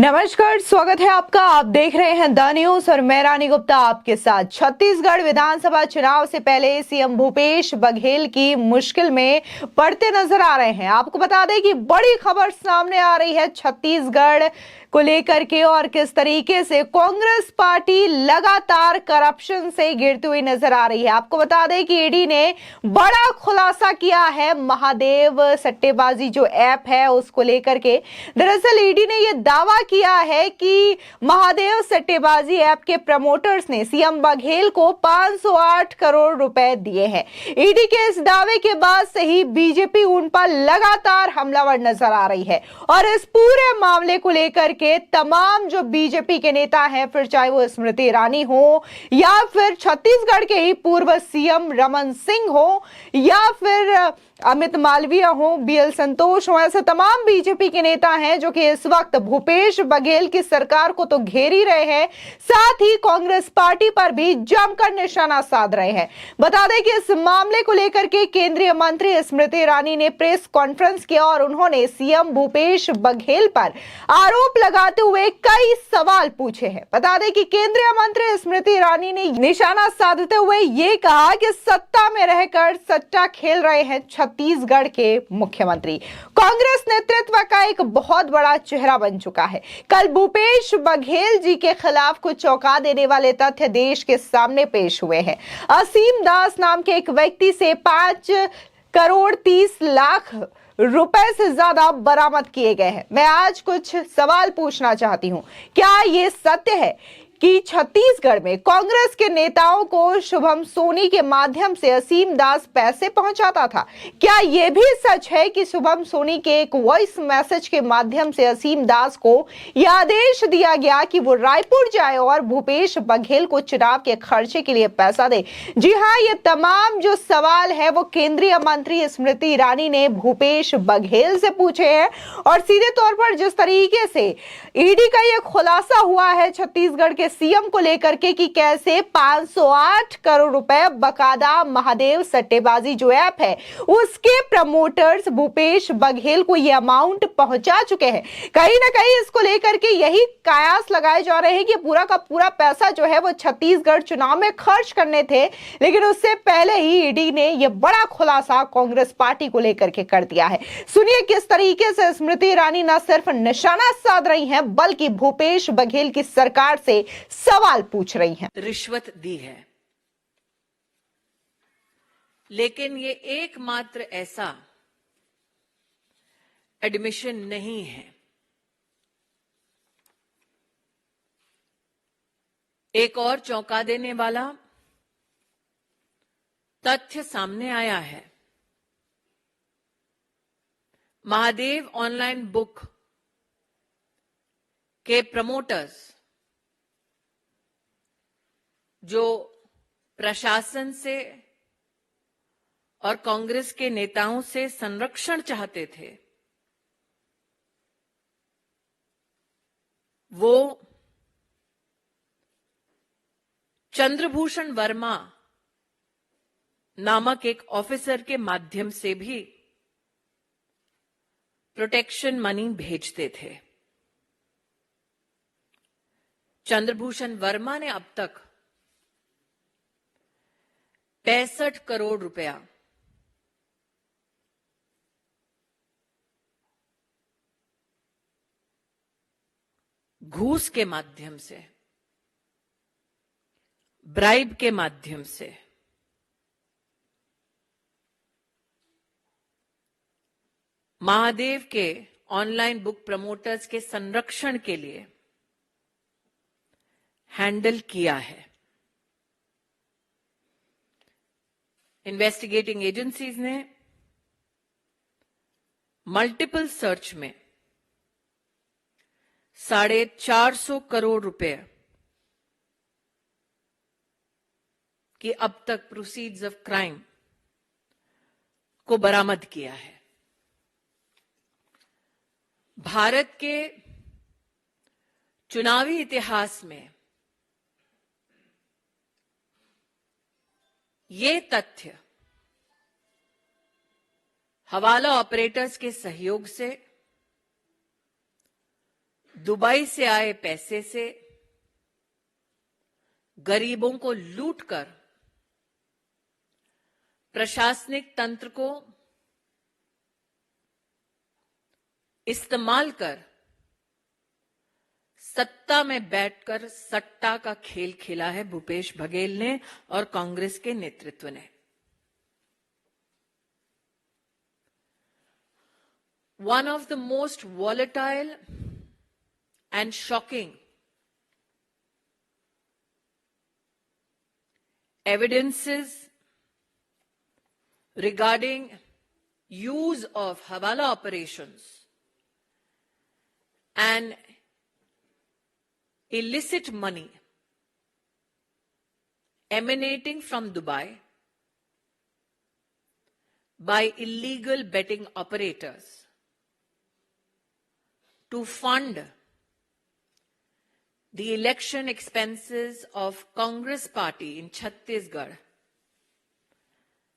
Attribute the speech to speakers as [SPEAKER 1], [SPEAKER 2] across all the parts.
[SPEAKER 1] नमस्कार, स्वागत है आपका। आप देख रहे हैं द न्यूज और मैं रानी गुप्ता आपके साथ। छत्तीसगढ़ विधानसभा चुनाव से पहले सीएम भूपेश बघेल की मुश्किल में पड़ते नजर आ रहे हैं। आपको बता दें कि बड़ी खबर सामने आ रही है छत्तीसगढ़ को लेकर के, और किस तरीके से कांग्रेस पार्टी लगातार करप्शन से घिरती हुई नजर आ रही है। आपको बता दें कि ईडी ने बड़ा खुलासा किया है महादेव सट्टेबाजी जो ऐप है उसको लेकर के। दरअसल ईडी ने यह दावा किया है कि महादेव सट्टेबाजी ऐप के प्रमोटर्स ने सीएम बघेल को 508 करोड़ रुपए दिए हैं। ईडी के इस दावे के बाद से ही बीजेपी उन पर लगातार हमलावर नजर आ रही है, और इस पूरे मामले को लेकर के तमाम जो बीजेपी के नेता हैं, फिर चाहे वो स्मृति ईरानी हो या फिर छत्तीसगढ़ के ही पूर्व सीएम रमन सिंह हो या फिर अमित मालवीय हो, बीएल संतोष हो, ऐसे तमाम बीजेपी के नेता हैं जो कि इस वक्त भूपेश बघेल की सरकार को तो घेर ही रहे हैं, साथ ही कांग्रेस पार्टी पर भी जमकर निशाना साध रहे हैं। बता दें कि इस मामले को लेकर के केंद्रीय मंत्री स्मृति ईरानी ने प्रेस कॉन्फ्रेंस किया और उन्होंने सीएम भूपेश बघेल पर आरोप लगाते हुए कई सवाल पूछे हैं। बता दें कि केंद्रीय मंत्री स्मृति ईरानी ने निशाना साधते हुए ये कहा कि सत्ता में रहकर सट्टा खेल रहे हैं छत्तीसगढ़ के मुख्यमंत्री। कांग्रेस नेतृत्व का एक बहुत बड़ा चेहरा बन चुका है। कल भूपेश बघेल जी के खिलाफ कुछ चौंका देने वाले तथ्य देश के सामने पेश हुए हैं। असीम दास नाम के एक व्यक्ति से 5 करोड़ 30 लाख रुपए से ज्यादा बरामद किए गए हैं। मैं आज कुछ सवाल पूछना चाहती हूं, क्या यह सत्य है कि छत्तीसगढ़ में कांग्रेस के नेताओं को शुभम सोनी के माध्यम से असीम दास पैसे पहुंचाता था? क्या यह भी सच है कि शुभम सोनी के एक वॉइस मैसेज के माध्यम से असीम दास को यह आदेश दिया गया कि वो रायपुर जाए और भूपेश बघेल को चुनाव के खर्चे के लिए पैसा दे? जी हाँ, ये तमाम जो सवाल है वो केंद्रीय मंत्री स्मृति ईरानी ने भूपेश बघेल से पूछे हैं, और सीधे तौर पर जिस तरीके से ईडी का यह खुलासा हुआ है छत्तीसगढ़ के सीएम को लेकर के कि कैसे 508 करोड़ रुपए बकायदा महादेव सट्टेबाजी जो ऐप है उसके प्रमोटर्स भूपेश बघेल को यह अमाउंट पहुंचा चुके हैं। कहीं ना कहीं इसको लेकर के यही कयास लगाए जा रहे हैं कि पूरा का पूरा पैसा जो है वो छत्तीसगढ़ चुनाव में खर्च करने थे, लेकिन उससे पहले ही ईडी ने यह बड़ा खुलासा कांग्रेस पार्टी को लेकर के कर दिया है। सुनिए किस तरीके से स्मृति ईरानी न सिर्फ निशाना साध रही हैं बल्कि भूपेश बघेल की सरकार से सवाल पूछ रही हैं।
[SPEAKER 2] रिश्वत दी है, लेकिन ये एकमात्र ऐसा एडमिशन नहीं है। एक और चौंका देने वाला तथ्य सामने आया है। महादेव ऑनलाइन बुक के प्रमोटर्स जो प्रशासन से और कांग्रेस के नेताओं से संरक्षण चाहते थे, वो चंद्रभूषण वर्मा नामक एक ऑफिसर के माध्यम से भी प्रोटेक्शन मनी भेजते थे। चंद्रभूषण वर्मा ने अब तक 65 करोड़ रुपया घूस के माध्यम से, ब्राइब के माध्यम से महादेव के ऑनलाइन बुक प्रमोटर्स के संरक्षण के लिए हैंडल किया है। इन्वेस्टिगेटिंग एजेंसीज ने मल्टीपल सर्च में 450 करोड़ रुपए की अब तक प्रोसीड्स ऑफ क्राइम को बरामद किया है। भारत के चुनावी इतिहास में ये तथ्य हवाला ऑपरेटर्स के सहयोग से दुबई से आए पैसे से गरीबों को लूटकर प्रशासनिक तंत्र को इस्तेमाल कर सत्ता में बैठकर सट्टा का खेल खेला है भूपेश बघेल ने और कांग्रेस के नेतृत्व ने। One of the most volatile and shocking evidences regarding use of Hawala operations and illicit money emanating from Dubai by illegal betting operators to fund the election expenses of Congress party in Chhattisgarh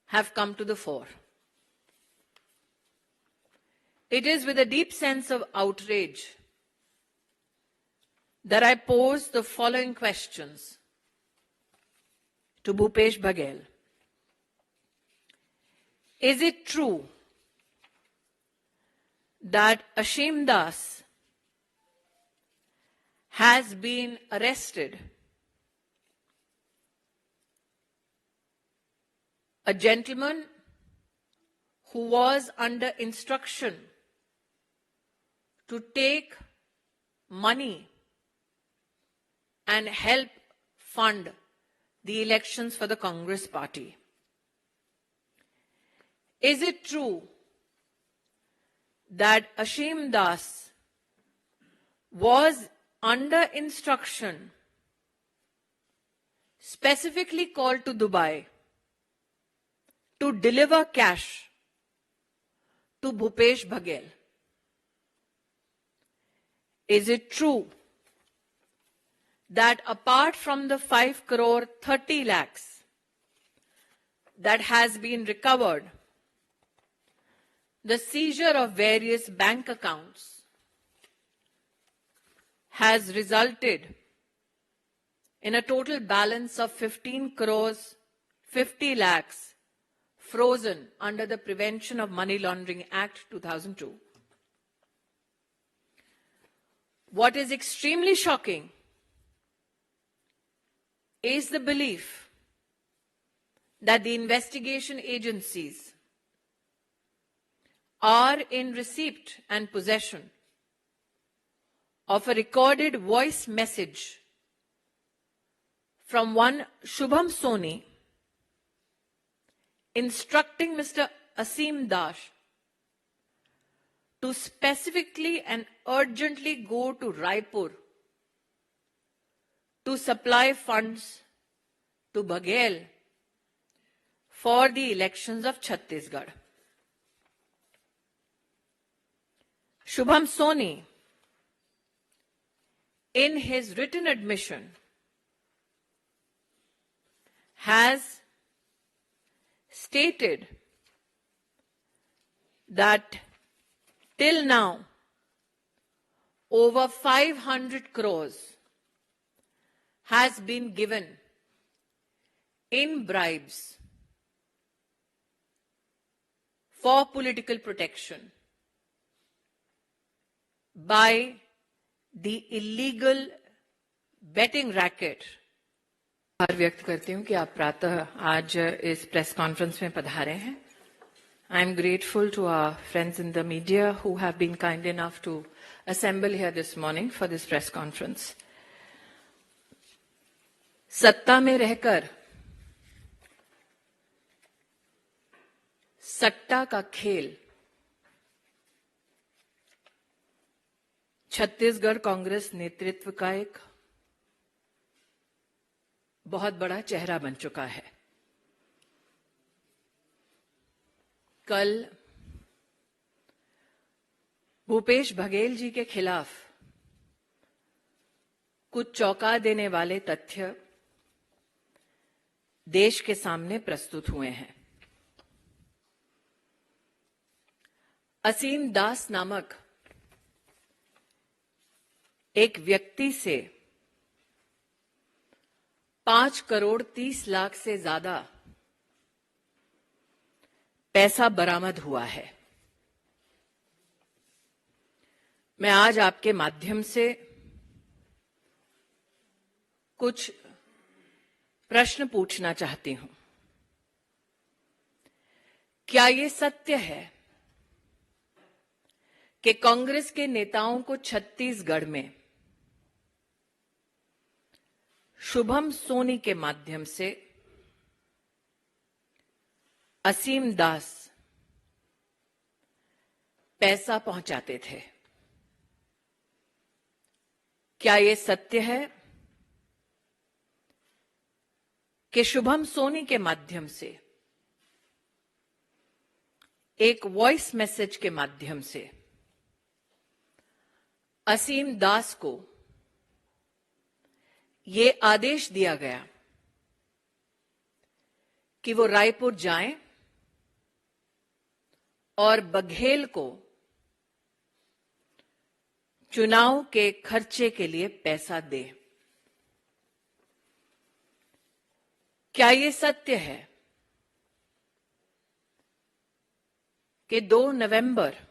[SPEAKER 2] have come to the fore. It is with a deep sense of outrage that I pose the following questions to Bhupesh Baghel. Is it true that Ashim Das has been arrested? A gentleman who was under instruction to take money and help fund the elections for the Congress party. Is it true that Ashim Das was under instruction specifically called to Dubai to deliver cash to Bhupesh Baghel? Is it true that apart from the 5 crore 30 lakhs that has been recovered, the seizure of various bank accounts has resulted in a total balance of 15 crores 50 lakhs frozen under the Prevention of Money Laundering Act 2002. What is extremely shocking is the belief that the investigation agencies are in receipt and possession of a recorded voice message from one Shubham Soni instructing Mr. Asim Das to specifically and urgently go to Raipur to supply funds to Baghel for the elections of Chhattisgarh. Shubham Soni, in his written admission, has stated that till now, over 500 crores has been given in bribes for political protection by the illegal betting racket. आभार व्यक्त करती हूं कि आप प्रातः आज इस press conference में पधारे हैं. I am grateful to our friends in the media who have been kind enough to assemble here this morning for this press conference. सत्ता में रहकर सट्टा का खेल छत्तीसगढ़ कांग्रेस नेतृत्व का एक बहुत बड़ा चेहरा बन चुका है. कल भूपेश बघेल जी के खिलाफ कुछ चौंका देने वाले तथ्य देश के सामने प्रस्तुत हुए हैं. असीम दास नामक एक व्यक्ति से 5,30,00,000 से ज्यादा पैसा बरामद हुआ है। मैं आज आपके माध्यम से कुछ प्रश्न पूछना चाहती हूं। क्या ये सत्य है कि कांग्रेस के नेताओं को छत्तीसगढ़ में शुभम सोनी के माध्यम से असीम दास पैसा पहुंचाते थे? क्या यह सत्य है कि शुभम सोनी के माध्यम से एक वॉइस मैसेज के माध्यम से असीम दास को यह आदेश दिया गया कि वो रायपुर जाएं और बघेल को चुनाव के खर्चे के लिए पैसा दे? क्या यह सत्य है कि 2 नवंबर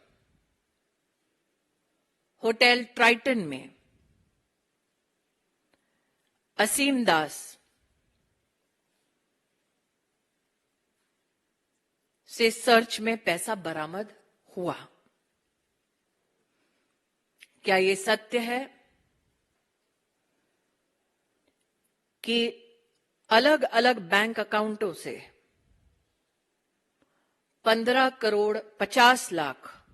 [SPEAKER 2] होटल ट्राइटन में असीम दास से सर्च में पैसा बरामद हुआ? क्या यह सत्य है कि अलग अलग बैंक अकाउंटों से 15,50,00,000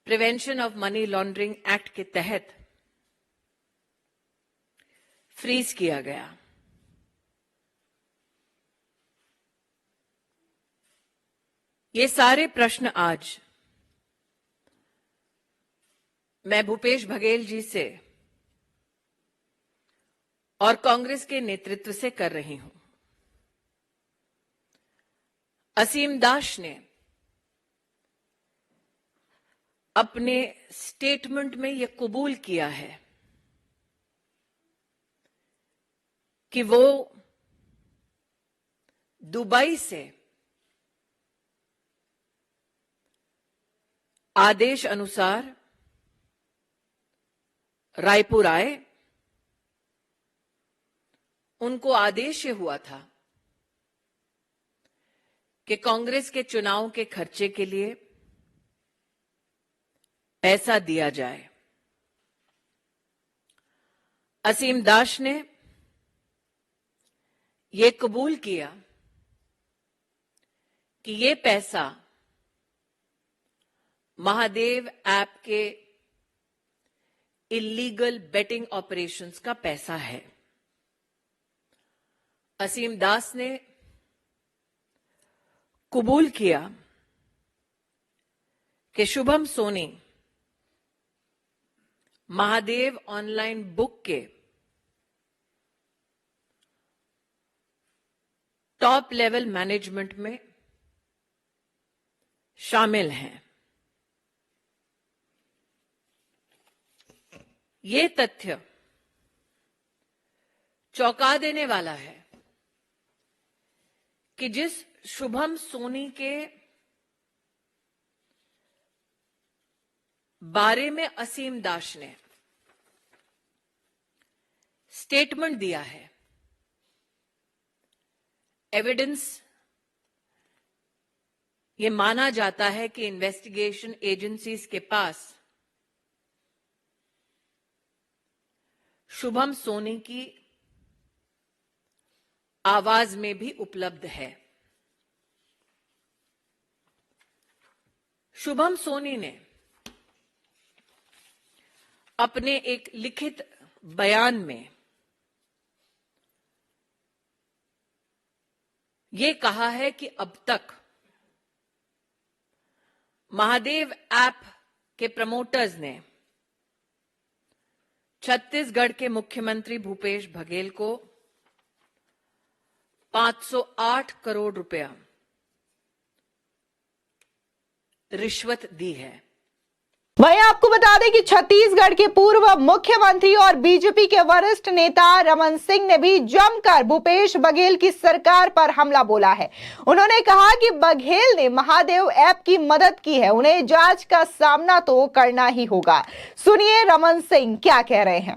[SPEAKER 2] prevention of money laundering act के तहत फ्रीज किया गया? ये सारे प्रश्न आज मैं भूपेश बघेल जी से और कांग्रेस के नेतृत्व से कर रही हूं। असीम दास ने अपने स्टेटमेंट में यह कबूल किया है कि वो दुबई से आदेश अनुसार रायपुर आए। उनको आदेश ये हुआ था कि कांग्रेस के चुनाव के खर्चे के लिए पैसा दिया जाए। असीम दास ने यह कबूल किया कि यह पैसा महादेव ऐप के इलीगल बेटिंग ऑपरेशंस का पैसा है। असीम दास ने कबूल किया कि शुभम सोनी महादेव ऑनलाइन बुक के टॉप लेवल मैनेजमेंट में शामिल हैं। ये तथ्य चौंका देने वाला है कि जिस शुभम सोनी के बारे में असीम दास ने स्टेटमेंट दिया है, एविडेंस ये माना जाता है कि इन्वेस्टिगेशन एजेंसीज के पास शुभम सोनी की आवाज में भी उपलब्ध है। शुभम सोनी ने अपने एक लिखित बयान में यह कहा है कि अब तक महादेव ऐप के प्रमोटर्स ने छत्तीसगढ़ के मुख्यमंत्री भूपेश बघेल को 508 करोड़ रुपया रिश्वत दी है।
[SPEAKER 1] वहीं आपको बता दें कि छत्तीसगढ़ के पूर्व मुख्यमंत्री और बीजेपी के वरिष्ठ नेता रमन सिंह ने भी जमकर भूपेश बघेल की सरकार पर हमला बोला है। उन्होंने कहा कि बघेल ने महादेव ऐप की मदद की है, उन्हें जांच का सामना तो करना ही होगा। सुनिए रमन सिंह क्या कह रहे हैं।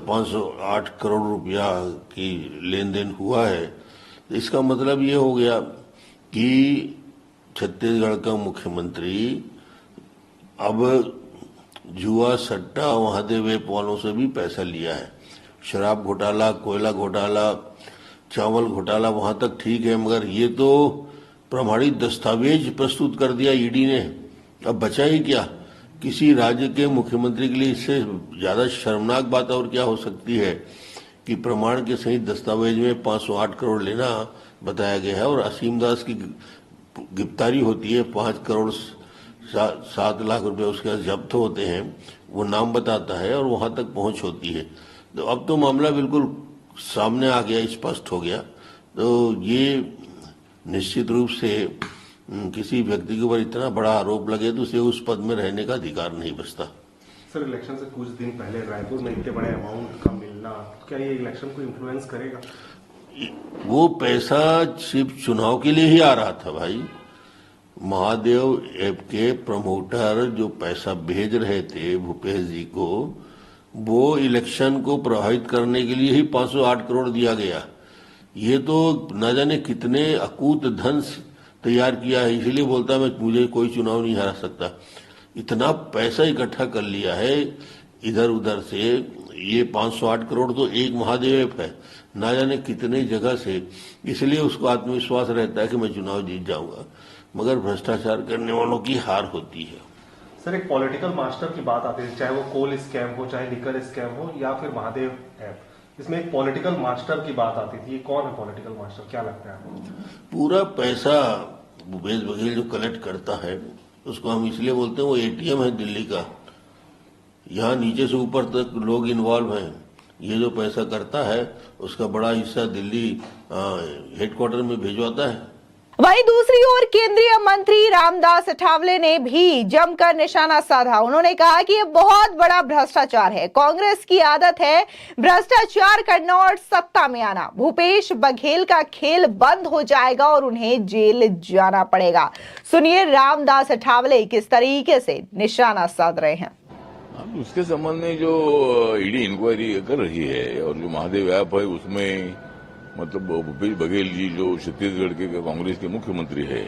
[SPEAKER 3] 508 करोड़ रुपया की लेन देन हुआ है, इसका मतलब ये हो गया कि छत्तीसगढ़ का मुख्यमंत्री अब जुआ सट्टा महादेव ऐप वालों से भी पैसा लिया है। शराब घोटाला, कोयला घोटाला, चावल घोटाला वहां तक ठीक है, मगर ये तो प्रमाणित दस्तावेज प्रस्तुत कर दिया ईडी ने। अब बचा ही क्या? किसी राज्य के मुख्यमंत्री के लिए इससे ज्यादा शर्मनाक बात और क्या हो सकती है कि प्रमाण के सहित दस्तावेज में 508 करोड़ लेना बताया गया है और असीम दास की गिरफ्तारी होती है, 5 करोड़ 7 लाख रुपए उसके पास जब्त होते हैं, वो नाम बताता है और वहां तक पहुंच होती है। तो अब तो मामला बिल्कुल सामने आ गया, स्पष्ट हो गया। तो ये निश्चित रूप से किसी व्यक्ति के ऊपर इतना बड़ा आरोप लगे तो उसे उस पद में रहने का अधिकार नहीं बचता।
[SPEAKER 4] सर, इलेक्शन से कुछ दिन पहले रायपुर में इतने बड़े अमाउंट का मिलना, क्या ये इलेक्शन को इन्फ्लुएंस करेगा?
[SPEAKER 3] वो पैसा सिर्फ चुनाव के लिए ही आ रहा था भाई। महादेव ऐप के प्रमोटर जो पैसा भेज रहे थे भूपेश जी को, वो इलेक्शन को प्रभावित करने के लिए ही 508 करोड़ दिया गया। ये तो न जाने कितने अकूत धन तैयार किया है, इसलिए बोलता मैं मुझे कोई चुनाव नहीं हरा सकता। इतना पैसा इकट्ठा कर लिया है इधर उधर से। ये 508 करोड़ तो एक महादेव ऐप है, ना जाने कितने जगह से, इसलिए उसको आत्मविश्वास रहता है कि मैं चुनाव जीत जाऊंगा, मगर भ्रष्टाचार करने वालों की हार होती है।
[SPEAKER 4] सर, एक पॉलिटिकल मास्टर की बात आती है, चाहे वो कोल स्कैम हो, चाहे लिकर स्कैम हो या फिर महादेव ऐप, इसमें एक पॉलिटिकल मास्टर की बात आती थी। ये कौन है पॉलिटिकल मास्टर, क्या लगता है आपको?
[SPEAKER 3] पूरा पैसा भूपेश बघेल जो कलेक्ट करता है उसको हम इसलिए बोलते हैं वो एटीएम है दिल्ली का। यहाँ नीचे से ऊपर तक लोग इन्वॉल्व हैं। ये जो पैसा करता है उसका बड़ा हिस्सा दिल्ली हेडक्वार्टर में भिजवाता है।
[SPEAKER 1] वहीं दूसरी ओर केंद्रीय मंत्री रामदास अठावले ने भी जमकर निशाना साधा। उन्होंने कहा कि यह बहुत बड़ा भ्रष्टाचार है, कांग्रेस की आदत है भ्रष्टाचार करना और सत्ता में आना। भूपेश बघेल का खेल बंद हो जाएगा और उन्हें जेल जाना पड़ेगा। सुनिए रामदास अठावले किस तरीके से निशाना साध रहे हैं।
[SPEAKER 5] उसके संबंध में जो ईडी इंक्वायरी कर रही है और जो महादेव ऐप है उसमें मतलब भूपेश बघेल जी जो छत्तीसगढ़ के कांग्रेस के मुख्यमंत्री है,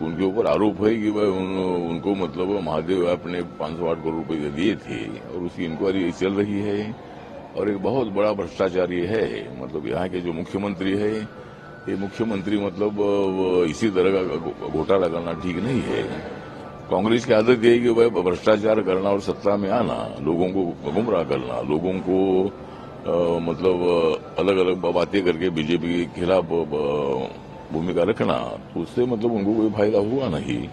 [SPEAKER 5] उनके ऊपर आरोप है कि वह उनको मतलब महादेव ऐप ने 508 करोड़ रुपए दिए थे और उसकी इंक्वायरी चल रही है। और एक बहुत बड़ा भ्रष्टाचार ये है, मतलब यहाँ के जो मुख्यमंत्री है, ये मुख्यमंत्री मतलब इसी तरह का घोटाला करना ठीक नहीं है। कांग्रेस की आदत यही कि वह भ्रष्टाचार करना और सत्ता में आना, लोगों को गुमराह करना, लोगों को मतलब अलग अलग बातें करके बीजेपी के खिलाफ भूमिका रखना, तो उससे मतलब उनको कोई फायदा हुआ नहीं।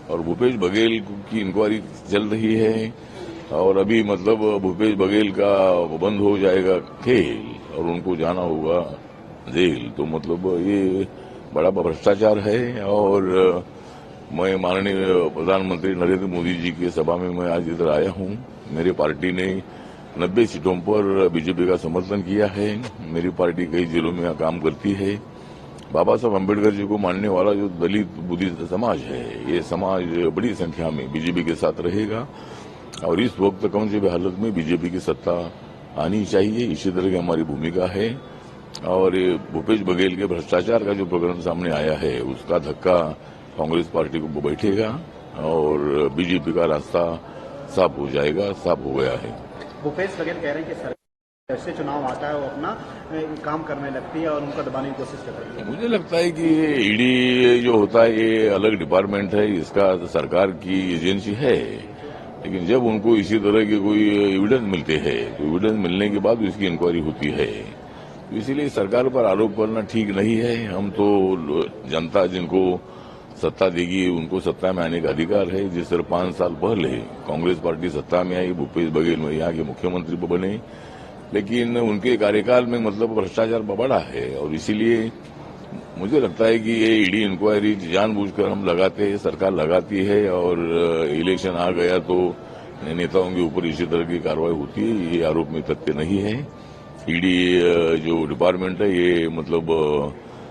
[SPEAKER 5] और भूपेश बघेल की इंक्वायरी चल रही है और अभी मतलब भूपेश बघेल का बंद हो जाएगा खेल और उनको जाना होगा जेल। तो मतलब ये बड़ा भ्रष्टाचार है। और मैं माननीय प्रधानमंत्री नरेंद्र मोदी जी की सभा में मैं आज इधर आया हूं। मेरी पार्टी ने 90 सीटों पर बीजेपी का समर्थन किया है। मेरी पार्टी कई जिलों में काम करती है। बाबा साहब अम्बेडकर जी को मानने वाला जो दलित बुद्धिस्ट समाज है, ये समाज बड़ी संख्या में बीजेपी के साथ रहेगा और इस वक्त कौन सी भी हालत में बीजेपी की सत्ता आनी चाहिए, इसी तरह की हमारी भूमिका है। और भूपेश बघेल के भ्रष्टाचार का जो प्रकरण सामने आया है उसका धक्का कांग्रेस पार्टी को बैठेगा और बीजेपी का रास्ता साफ हो जाएगा, साफ हो गया है।
[SPEAKER 6] भूपेश बघेल कह रहे हैं कि सरकार जैसे चुनाव आता है वो अपना काम करने लगती है और उनको दबाने की कोशिश कर रही है।
[SPEAKER 5] मुझे लगता है कि ईडी जो होता है ये अलग डिपार्टमेंट है, इसका सरकार की एजेंसी है, लेकिन जब उनको इसी तरह के कोई एविडेंस मिलते हैं तो एविडेंस मिलने के बाद इसकी इंक्वायरी होती है। तो इसीलिए सरकार पर आरोप करना ठीक नहीं है। हम तो जनता जिनको सत्ता देगी उनको सत्ता में आने का अधिकार है। जिस तरह 5 साल पहले कांग्रेस पार्टी सत्ता में आई, भूपेश बघेल यहाँ के मुख्यमंत्री बने, लेकिन उनके कार्यकाल में मतलब भ्रष्टाचार बढ़ा है और इसीलिए मुझे लगता है कि ये ईडी इंक्वायरी जानबूझकर हम लगाते हैं, सरकार लगाती है और इलेक्शन आ गया तो नेताओं के ऊपर इसी तरह की कार्रवाई होती है। ये आरोप में तथ्य नहीं है। ईडी जो डिपार्टमेंट है ये मतलब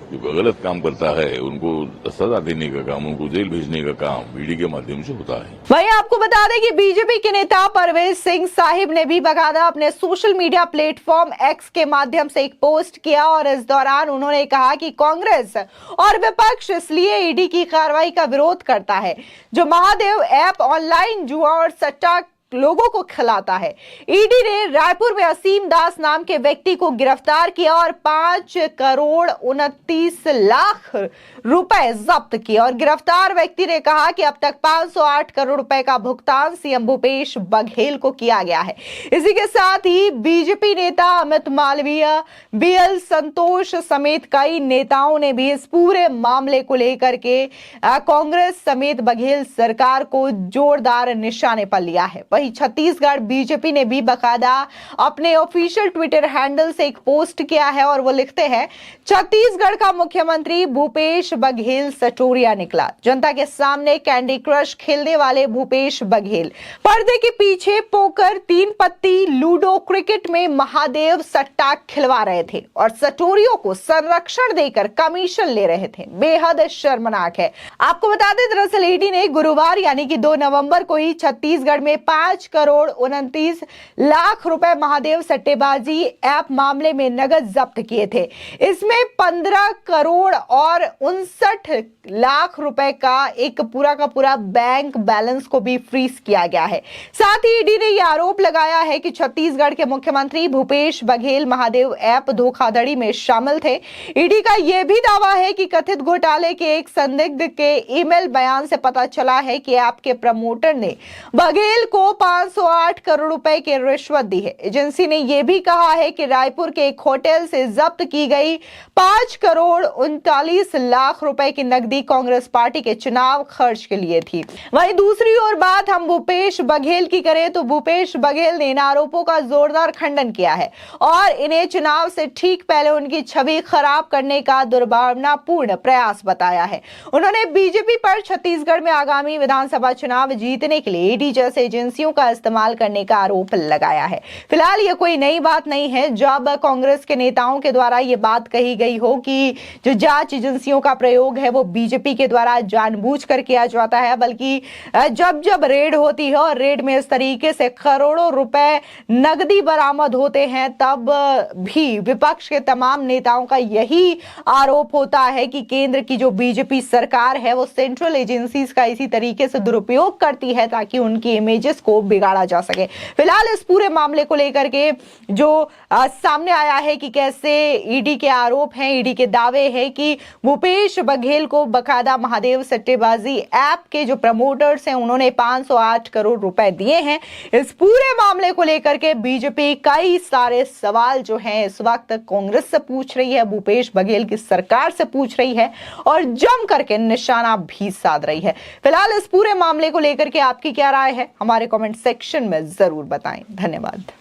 [SPEAKER 5] जो गलत काम करता है उनको सजा देने का काम, उनको जेल भेजने का काम ईडी के माध्यम से होता है।
[SPEAKER 1] वहीं आपको बता दें कि बीजेपी के नेता परवेज सिंह साहिब ने भी बाकायदा अपने सोशल मीडिया प्लेटफॉर्म एक्स के माध्यम से एक पोस्ट किया और इस दौरान उन्होंने कहा कि कांग्रेस और विपक्ष इसलिए ईडी की कार्रवाई का विरोध करता है जो महादेव ऐप ऑनलाइन जुआ और सट्टा लोगों को खिलाता है। ईडी ने रायपुर में असीम दास नाम के व्यक्ति को गिरफ्तार किया और 5,29,00,000 रुपए जब्त किए और गिरफ्तार व्यक्ति ने कहा कि अब तक 508 करोड़ रुपए का भुगतान सीएम भूपेश बघेल को किया गया है। इसी के साथ ही बीजेपी नेता अमित मालवीय, बीएल संतोष समेत कई नेताओं ने भी इस पूरे मामले को लेकर के कांग्रेस समेत बघेल सरकार को जोरदार निशाने पर लिया है। वहीं छत्तीसगढ़ बीजेपी ने भी बाकायदा अपने ऑफिशियल ट्विटर हैंडल से एक पोस्ट किया है और वो लिखते हैं, छत्तीसगढ़ का मुख्यमंत्री भूपेश बघेल सटोरिया निकला। जनता के सामने कैंडी क्रश खेलने वाले भूपेश बघेल पर्दे के पीछे पोकर, 3 पत्ती, लूडो, क्रिकेट में महादेव सट्टा खिलवा रहे थे और सटोरियों को संरक्षण देकर कमीशन ले रहे थे। बेहद शर्मनाक है। आपको बता दें, दरअसल ईडी ने गुरुवार यानी कि 2 नवंबर को ही छत्तीसगढ़ में 5,29,00,000 रुपए महादेव सट्टेबाजी ऐप मामले में नगद जब्त किए थे। इसमें 15 करोड़ और 59 लाख रुपए का एक पूरा का पूरा बैंक बैलेंस को भी फ्रीज किया गया है। साथ ही ईडी ने यह आरोप लगाया है कि छत्तीसगढ़ के मुख्यमंत्री भूपेश बघेल महादेव ऐप धोखाधड़ी में शामिल थे। ईडी का यह भी दावा है कि कथित घोटाले के एक संदिग्ध के ईमेल बयान से पता चला है कि ऐप के प्रमोटर ने बघेल को 508 करोड़ रुपए की रिश्वत दी है। एजेंसी ने यह भी कहा है कि रायपुर के एक होटल से जब्त की गई 5 करोड़ 39 लाख रुपए की नकदी कांग्रेस पार्टी के चुनाव खर्च के लिए थी। वहीं दूसरी ओर बात हम भूपेश बघेल की करें तो भूपेश बघेल ने इन आरोपों का जोरदार खंडन किया है और इन्हें चुनाव से ठीक पहले उनकी छवि खराब करने का दुर्भावनापूर्ण प्रयास बताया है। उन्होंने बीजेपी पर छत्तीसगढ़ में आगामी विधानसभा चुनाव जीतने के लिए ईडी जैसे एजेंसियों का इस्तेमाल करने का आरोप लगाया है। फिलहाल ये कोई नई बात नहीं है। जब कांग्रेस के नेताओं के द्वारा ये बात कही गई हो कि जो जांच एजेंसियों का प्रयोग है वो बीजेपी के द्वारा जानबूझकर किया जाता है, बल्कि जब जब रेड होती है और रेड में इस तरीके से करोड़ों रुपए नकदी बरामद होते हैं तब भी विपक्ष के तमाम नेताओं का यही आरोप होता है कि केंद्र की जो बीजेपी सरकार है वो सेंट्रल एजेंसीज का इसी तरीके से दुरुपयोग करती है ताकि उनकी इमेजेस को बिगाड़ा जा सके। फिलहाल इस पूरे मामले को लेकर के जो सामने आया है कि कैसे ईडी के आरोप हैं, ईडी के दावे हैं कि भूपेश बघेल को बकायदा महादेव सट्टेबाजी ऐप के जो प्रमोटर्स हैं उन्होंने 508 करोड़ रुपए दिए हैं। इस पूरे मामले को लेकर के बीजेपी कई सारे सवाल जो हैं इस वक्त कांग्रेस से पूछ रही है, भूपेश बघेल की सरकार से पूछ रही है और जम करके निशाना भी साध रही है। फिलहाल इस पूरे मामले को लेकर के आपकी क्या राय है, हमारे कमेंट सेक्शन में जरूर बताएं। धन्यवाद।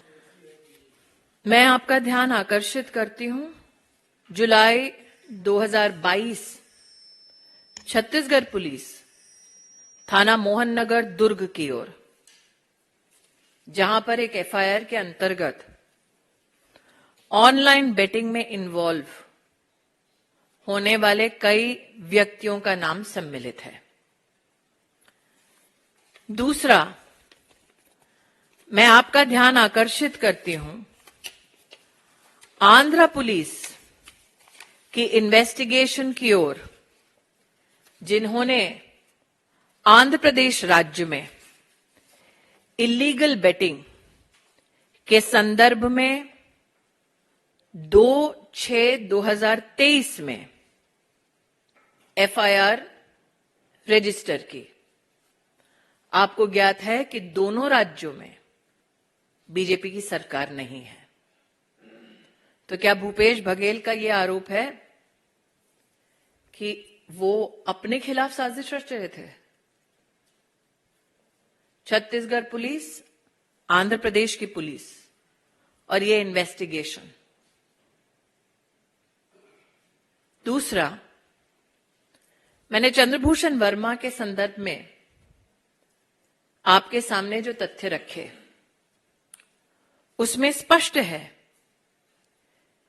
[SPEAKER 2] मैं आपका ध्यान आकर्षित करती हूं जुलाई 2022 छत्तीसगढ़ पुलिस थाना मोहन नगर दुर्ग की ओर, जहां पर एक एफआईआर के अंतर्गत ऑनलाइन बेटिंग में इन्वॉल्व होने वाले कई व्यक्तियों का नाम सम्मिलित है। दूसरा, मैं आपका ध्यान आकर्षित करती हूं आंध्र पुलिस की इन्वेस्टिगेशन की ओर, जिन्होंने आंध्र प्रदेश राज्य में इलीगल बेटिंग के संदर्भ में 2/6/2023 में एफआईआर रजिस्टर की। आपको ज्ञात है कि दोनों राज्यों में बीजेपी की सरकार नहीं है, तो क्या भूपेश बघेल का यह आरोप है कि वो अपने खिलाफ साजिश रच रहे थे? छत्तीसगढ़ पुलिस, आंध्र प्रदेश की पुलिस और ये इन्वेस्टिगेशन, दूसरा, मैंने चंद्रभूषण वर्मा के संदर्भ में आपके सामने जो तथ्य रखे, उसमें स्पष्ट है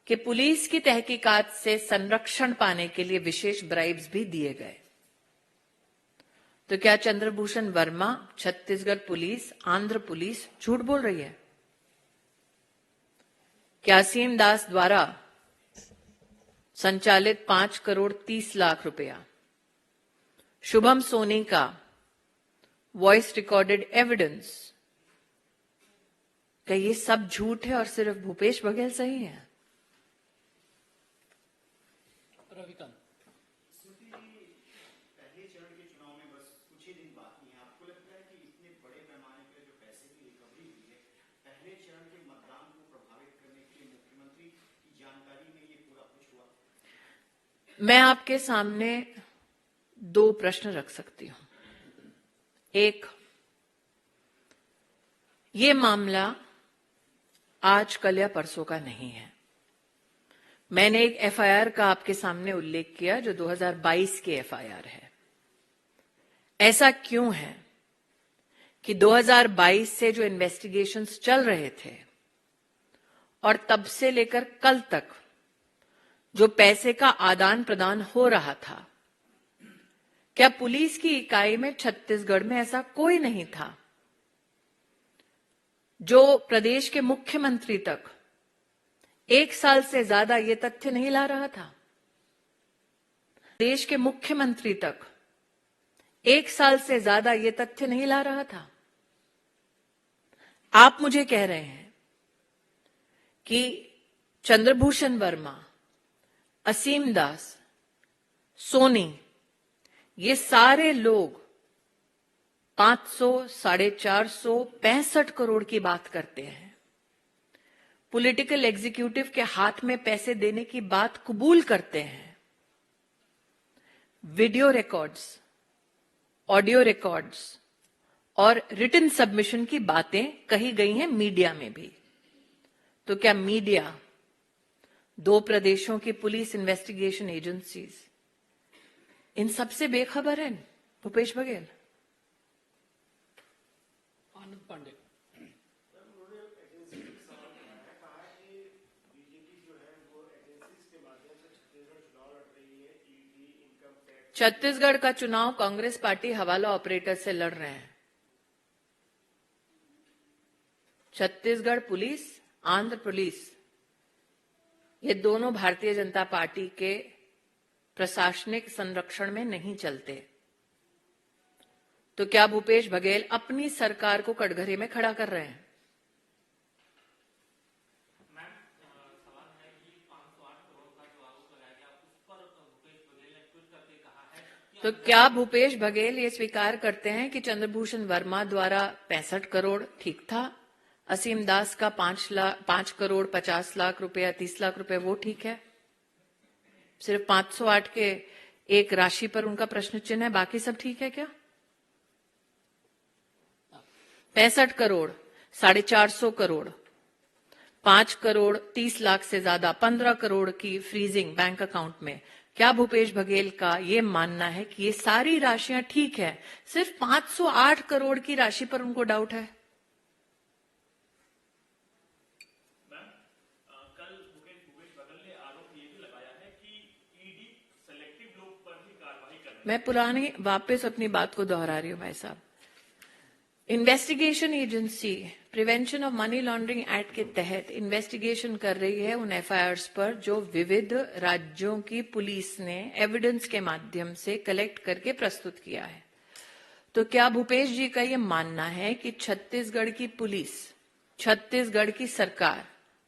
[SPEAKER 2] कि पुलिस की तहकीकात से संरक्षण पाने के लिए विशेष ब्राइब्स भी दिए गए। तो क्या चंद्रभूषण वर्मा, छत्तीसगढ़ पुलिस, आंध्र पुलिस झूठ बोल रही है? क्या असीम दास द्वारा संचालित 5 करोड़ 30 लाख रुपया, शुभम सोनी का वॉइस रिकॉर्डेड एविडेंस, क्या ये सब झूठ है और सिर्फ भूपेश बघेल सही है? मैं आपके सामने 2 प्रश्न रख सकती हूं। एक, ये मामला आज कल या परसों का नहीं है। मैंने एक एफआईआर का आपके सामने उल्लेख किया जो 2022 की एफआईआर है। ऐसा क्यों है कि 2022 से जो इन्वेस्टिगेशंस चल रहे थे और तब से लेकर कल तक जो पैसे का आदान प्रदान हो रहा था, क्या पुलिस की इकाई में छत्तीसगढ़ में ऐसा कोई नहीं था जो प्रदेश के मुख्यमंत्री तक 1 साल से ज्यादा ये तथ्य नहीं ला रहा था? देश के मुख्यमंत्री तक 1 साल से ज्यादा ये तथ्य नहीं ला रहा था। आप मुझे कह रहे हैं कि चंद्रभूषण वर्मा, असीम दास, सोनी, ये सारे लोग 500, 450, 65 करोड़ की बात करते हैं। पॉलिटिकल एग्जीक्यूटिव के हाथ में पैसे देने की बात कबूल करते हैं। वीडियो रिकॉर्ड्स, ऑडियो रिकॉर्ड्स और रिटन सबमिशन की बातें कही गई हैं मीडिया में भी। तो क्या मीडिया, 2 प्रदेशों की पुलिस इन्वेस्टिगेशन एजेंसीज इन सबसे बेखबर है? भूपेश बघेल,
[SPEAKER 7] आनंद पांडे,
[SPEAKER 2] छत्तीसगढ़ का चुनाव कांग्रेस पार्टी हवाला ऑपरेटर से लड़ रहे हैं। छत्तीसगढ़ पुलिस, आंध्र पुलिस, ये दोनों भारतीय जनता पार्टी के प्रशासनिक संरक्षण में नहीं चलते। तो क्या भूपेश बघेल अपनी सरकार को कटघरे में खड़ा कर रहे हैं? तो क्या भूपेश बघेल ये स्वीकार करते हैं कि चंद्रभूषण वर्मा द्वारा 65 करोड़ ठीक था, असीम दास का 5 करोड़ 50 लाख रुपया, 30 लाख रुपए वो ठीक है? सिर्फ 508 के एक राशि पर उनका प्रश्न चिन्ह है, बाकी सब ठीक है क्या? 65 करोड़, 450 करोड़, 5 करोड़ 30 लाख से ज्यादा, 15 करोड़ की फ्रीजिंग बैंक अकाउंट में। क्या भूपेश बघेल का ये मानना है कि ये सारी राशियां ठीक है, सिर्फ 508 करोड़ की राशि पर उनको डाउट है? मैं पुरानी वापस अपनी बात को दोहरा रही हूं भाई साहब। Investigation agency prevention of money laundering act के तहत इन्वेस्टिगेशन कर रही है उन एफआईआर्स पर जो विविध राज्यों की पुलिस ने एविडेंस के माध्यम से कलेक्ट करके प्रस्तुत किया है। तो क्या भूपेश जी का ये मानना है कि छत्तीसगढ़ की पुलिस, छत्तीसगढ़ की सरकार,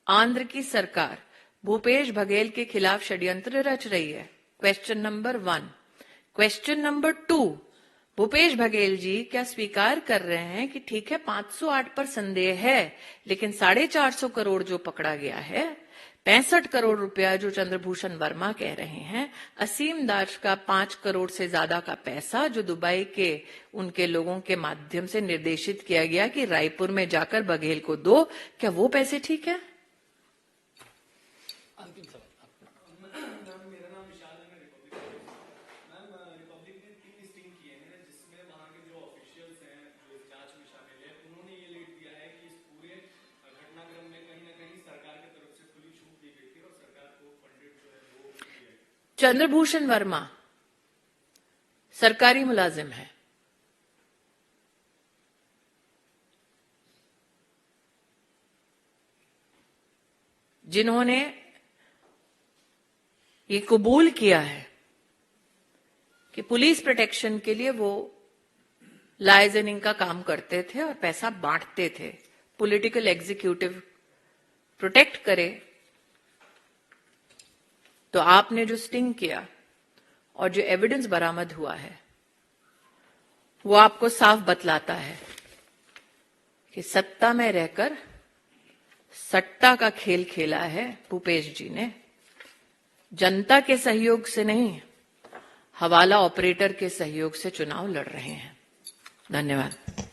[SPEAKER 2] आंध्र की सरकार भूपेश बघेल के खिलाफ षड्यंत्र रच रही है? Question number 1। Question number 2, Bhupesh Baghel ji क्या स्वीकार कर रहे हैं कि ठीक है 508 पर संदेह है, लेकिन 450 करोड़ जो पकड़ा गया है, 65 करोड़ रुपया जो चंद्रभूषण वर्मा कह रहे हैं, असीम दास का 5 करोड़ से ज्यादा का पैसा जो दुबई के उनके लोगों के माध्यम से निर्देशित किया गया कि रायपुर में जाकर बघेल को दो, क्या वो पैसे ठीक है?
[SPEAKER 7] अंतिम सवाल।
[SPEAKER 2] चंद्रभूषण वर्मा सरकारी मुलाजिम है, जिन्होंने ये कबूल किया है कि पुलिस प्रोटेक्शन के लिए वो लाइजनिंग का काम करते थे और पैसा बांटते थे। पॉलिटिकल एग्जीक्यूटिव प्रोटेक्ट करे तो आपने जो स्टिंग किया और जो एविडेंस बरामद हुआ है वो आपको साफ बतलाता है कि सत्ता में रहकर सट्टा का खेल खेला है भूपेश जी ने। जनता के सहयोग से नहीं, हवाला ऑपरेटर के सहयोग से चुनाव लड़ रहे हैं। धन्यवाद।